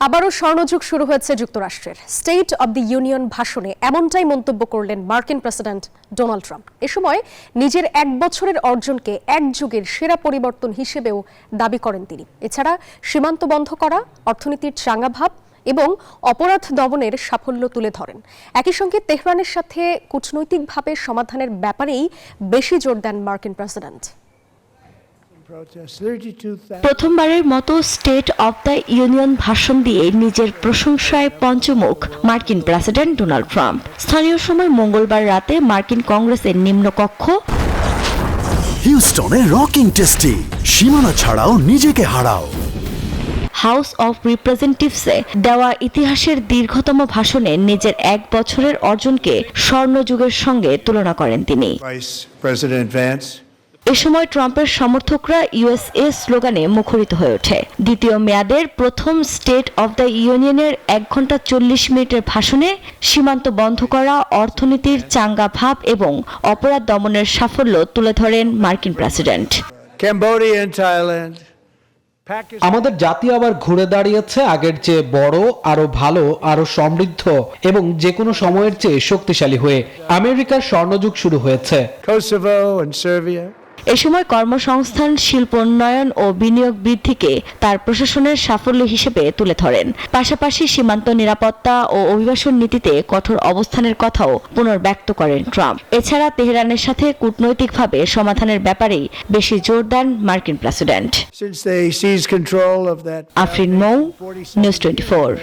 আবারও স্বর্ণযুগ শুরু হয়েছে যুক্তরাষ্ট্রের। স্টেট অব দি ইউনিয়ন ভাষণে এমনটাই মন্তব্য করলেন মার্কিন প্রেসিডেন্ট ডোনাল্ড ট্রাম্প। এ সময় নিজের 1 বছরের অর্জনকে এক যুগের সেরা পরিবর্তন হিসেবেও দাবি করেন তিনি। এছাড়া সীমান্ত বন্ধ করা, অর্থনীতির চাঙ্গা ভাব এবং অপরাধ দমনের সাফল্য তুলে ধরেন। একই সঙ্গে তেহরানের সাথে কূটনৈতিকভাবে সমাধানের ব্যাপারেই বেশি জোর দেন মার্কিন প্রেসিডেন্ট। প্রথমবারের মতো স্টেট অব দ্য ইউনিয়ন ভাষণ দিয়ে নিজের প্রশংসায় পঞ্চমুখ মার্কিন প্রেসিডেন্ট ডোনাল্ড ট্রাম্প। স্থানীয় সময় মঙ্গলবার রাতে মার্কিন কংগ্রেসের নিম্নকক্ষ হিউস্টনে রকিং টেস্টি, সীমানা ছাড়াও নিজেকে হারাও হাউস অব রিপ্রেজেন্টেটিভসে দেওয়া ইতিহাসের দীর্ঘতম ভাষণে নিজের 1 বছরের অর্জনকে স্বর্ণযুগের সঙ্গে তুলনা করেন তিনি। এ সময় ট্রাম্পের সমর্থকরা ইউএসএ স্লোগানে মুখরিত হয়ে ওঠে। দ্বিতীয় মেয়াদের প্রথম স্টেট অব দ্য ইউনিয়নের 1 ঘন্টা 40 মিনিটের ভাষণে সীমান্ত বন্ধ করা, অর্থনীতির চাঙ্গা ভাব এবং অপরাধ দমনের সাফল্য তুলে ধরেন মার্কিন প্রেসিডেন্ট। আমাদের জাতি আবার ঘুরে দাঁড়িয়েছে আগের চেয়ে বড়, আরো ভালো, আরো সমৃদ্ধ এবং যে কোনো সময়ের চেয়ে শক্তিশালী হয়ে। আমেরিকার স্বর্ণযুগ শুরু হয়েছে। এ সময় কর্মসংস্থান, শিল্প উন্নয়ন ও বিনিয়োগ বৃদ্ধিকে তার প্রশাসনের সাফল্য হিসেবে তুলে ধরেন। পাশাপাশি সীমান্ত নিরাপত্তা ও অভিবাসন নীতিতে কঠোর অবস্থানের কথাও পুনর্ব্যক্ত করেন ট্রাম্প। এছাড়া তেহরানের সাথে কূটনৈতিকভাবে সমাধানের ব্যাপারেই বেশি জোর দেন মার্কিন প্রেসিডেন্ট। আফরিন মৌ, নিউজ 24।